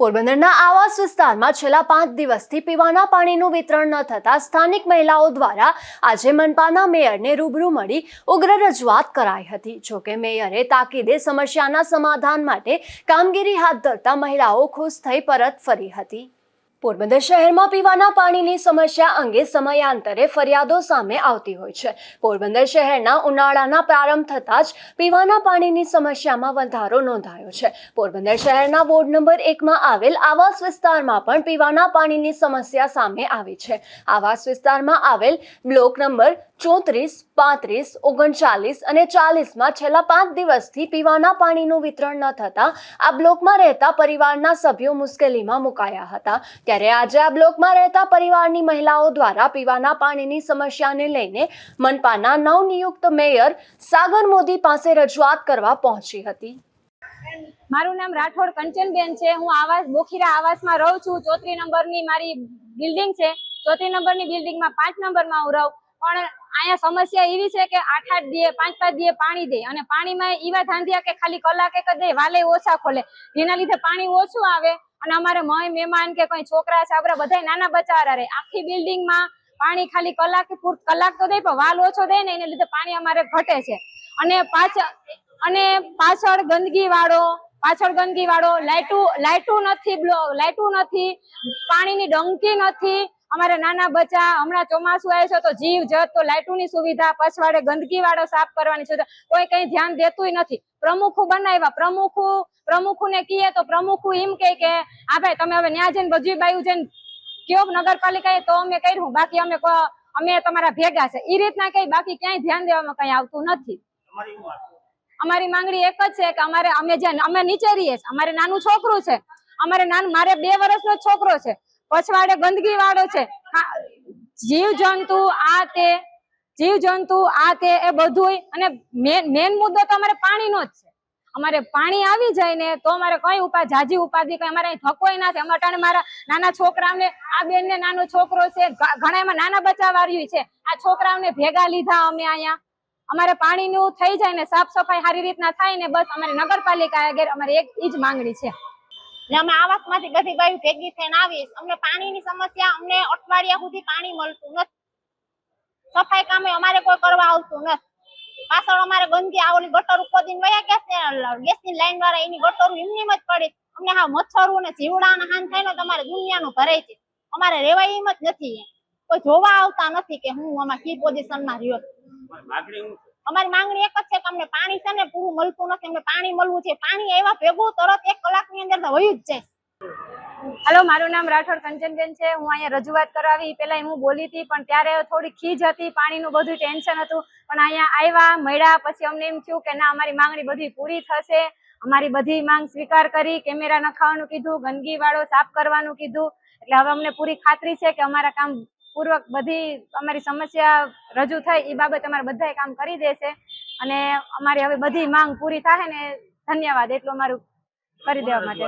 પોરબંદરના આવાસ વિસ્તારમાં છેલ્લા 5 દિવસથી પીવાના પાણીનું વિતરણ ન થતા સ્થાનિક મહિલાઓ દ્વારા આજે મનપાના મેયરને રૂબરૂ મળી ઉગ્ર રજૂઆત કરાઈ હતી। જોકે મેયરે તાકીદે સમસ્યાના સમાધાન માટે કામગીરી હાથ ધરતા મહિલાઓ ખુશ થઈ પરત ફરી હતી। પોરબંદર શહેરમાં પીવાના પાણીની સમસ્યા અંગે સમયાંતરે ફરિયાદો સામે આવતી હોય છે। પોરબંદર શહેરના ઉનાળાના પ્રારંભ થતાં જ પીવાના પાણીની સમસ્યામાં વધારો નોંધાયો છે। પોરબંદર શહેરના વોર્ડ નંબર 1માં આવેલ આવાસ વિસ્તારમાં પણ પીવાના પાણીની સમસ્યા સામે આવી છે। આવાસ વિસ્તારમાં આવેલ બ્લોક નંબર 34, 35, 39 અને 40માં છેલ્લા 5 દિવસથી પીવાના પાણીનું વિતરણ ન થતાં આ બ્લોકમાં રહેતા પરિવારના સભ્યો મુશ્કેલીમાં મુકાયા હતા। ત્યારે આજે આ બ્લોકમાં રહેતા પરિવારની મહિલાઓ દ્વારા પીવાના પાણીની સમસ્યાને લઈને મનપાના નવનિયુક્ત મેયર સાગર મોદી પાસે રજૂઆત કરવા પહોંચી હતી। મારું નામ રાઠોડ કંચનબેન છે। હું આવાસ બોખીરા આવાસમાં રહું છું। 34 નંબરની મારી બિલ્ડિંગ છે। 34 નંબરની બિલ્ડિંગમાં 5 નંબરમાં હું રહું, પણ અહીંયા સમસ્યા એવી છે કે 8-8 દીએ 5-5 દીએ પાણી દે અને પાણીમાં એવા ધાંધિયા કે ખાલી કલાકે જ દે, વાલે ઓછા ખોલે, જેના લીધે પાણી ઓછું આવે અને અમારે મહેમાન કે કોઈ છોકરા છાબરા બધા નાના બચારા રહે। આખી બિલ્ડિંગમાં પાણી ખાલી કલાક તો દે પણ વાલ ઓછો દે ને એને લીધે પાણી અમારે ઘટે છે। અને પાછળ ગંદકી વાળો લાઇટું નથી, પાણીની ડંકી નથી। અમારે નાના બચ્ચા, હમણાં ચોમાસું આવે છે તો જીવ જત તો લાઇટોની સુવિધા, પછવાડે ગંદકી વાળો સાફ કરવાની સુવિધા, કોઈ કઈ ધ્યાન દેતું નથી। પ્રમુખો બનાવ્યા, પ્રમુખને કહીએ તો પ્રમુખ એમ કે હા ભાઈ તમે હવે ન્યા જઈને બધી બાયું જઈને કયો નગરપાલિકાએ તો અમે કર્યું, બાકી અમે તમારા ભેગા છે એ રીતના કઈ, બાકી ક્યાંય ધ્યાન દેવામાં કઈ આવતું નથી। અમારી માંગણી એક જ છે કે અમે નીચે રહીએ છીએ, અમારે નાનું છોકરું છે, મારે 2 વર્ષનો છોકરો છે, પછવાડે ગંદકી વાળો છે, જીવજંતુ આ તે એ બધું, અને મેન મુદ્દો તો અમારે પાણીનો જ છે। અમારે પાણી આવી જાય ને તો અમારે કઈ જાજી ઉપાધિ કઈ અમારે થકોય ના થાય। અમારે મારા નાના છોકરાઓને, આ બેન ને નાનો છોકરો છે, ઘણા એમાં નાના બચ્ચા વાળ્યું છે, આ છોકરાઓને ભેગા લીધા અમે અહીંયા। અમારે પાણીનું થઈ જાય ને સાફ સફાઈ સારી રીતના થાય ને બસ અમારી નગરપાલિકા આગળ અમારી એક ઈ જ માંગણી છે। અમે આવાસમાંથી બધી બાયું ભેગી થઈને આવીશ, અમને પાણીની સમસ્યા, અમને અઠવાડિયા સુધી પાણી મળતું નથી, સફાઈ કામે અમારે કોઈ કરવા આવતું નથી। પાછળ અમારે ગંદકી ઓલી ગટર ખોદીને વયા ગેસની લાઈન વાળા એની ગટરો એમની જ પડી, અમને હા મચ્છરો ને જીવડાના હાન થાય ને તમારે દુનિયાનું ભરે છે, અમારે રેવાય એમ જ નથી, કોઈ જોવા આવતા નથી કે હું આમાં કી પોઝિશનમાં રહ્યો છું। અમારી માંગણી એક જ છે કે અમને પાણી છે ને પૂરું મળતું નથી, અમને પાણી મળવું છે। પાણી આવ્યા ભેગું તરત 1 કલાકની અંદર તો વયું જ જાય। હાલો, મારું નામ રાઠોડ કંચનબેન છે। હું અહીંયા રજૂઆત કરવા આવી, પેલા હું બોલી હતી પણ ત્યારે થોડી ખીજ હતી, પાણીનું બધું ટેન્શન હતું, પણ અહીંયા આવ્યા મળ્યા પછી અમને એમ થયું કે ના અમારી માંગણી બધી પૂરી થશે। અમારી બધી માંગ સ્વીકાર કરી, કેમેરા નખાવાનું કીધું, ગંદકી વાળો સાફ કરવાનું કીધું, એટલે હવે અમને પૂરી ખાતરી છે કે અમારા કામ પૂર્વક બધી અમારી સમસ્યા રજૂ થઈ એ બાબત અમારે બધાએ કામ કરી દેશે અને અમારી હવે બધી માંગ પૂરી થાય ને ધન્યવાદ એટલું અમારું કરી દેવા માટે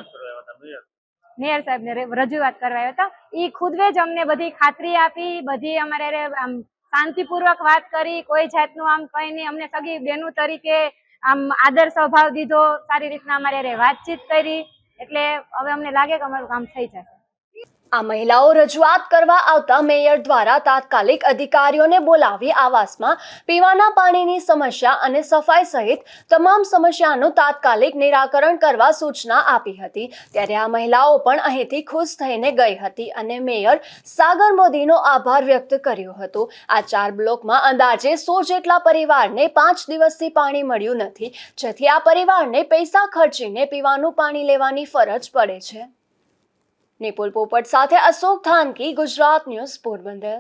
મેયર સાહેબને રજૂઆત કરવા આવ્યા હતા। એ ખુદે જ અમને બધી ખાતરી આપી, બધી અમારે આમ શાંતિપૂર્વક વાત કરી, કોઈ જાતનું આમ કઈ નહીં, અમને સગી બેનું તરીકે આમ આદર સ્વભાવ દીધો, સારી રીતના અમારે વાતચીત કરી, એટલે હવે અમને લાગે કે અમારું કામ થઈ જશે। આ મહિલાઓ રજૂઆત કરવા આવતા મેયર દ્વારા તાત્કાલિક અધિકારીઓને બોલાવી આવાસમાં પીવાના પાણીની સમસ્યા અને સફાઈ સહિત તમામ સમસ્યાનું તાત્કાલિક નિરાકરણ કરવા સૂચના આપી હતી। ત્યારે આ મહિલાઓ પણ અહીંથી ખુશ થઈને ગઈ હતી અને મેયર સાગર મોદીનો આભાર વ્યક્ત કર્યો હતો। આ 4 બ્લોકમાં અંદાજે 100 જેટલા પરિવારને 5 દિવસથી પાણી મળ્યું નથી, જેથી આ પરિવારને પૈસા ખર્ચીને પીવાનું પાણી લેવાની ફરજ પડે છે। નિપુલ પોપટ સાથે અશોક થાનકી, ગુજરાત ન્યૂઝ, પોરબંદર।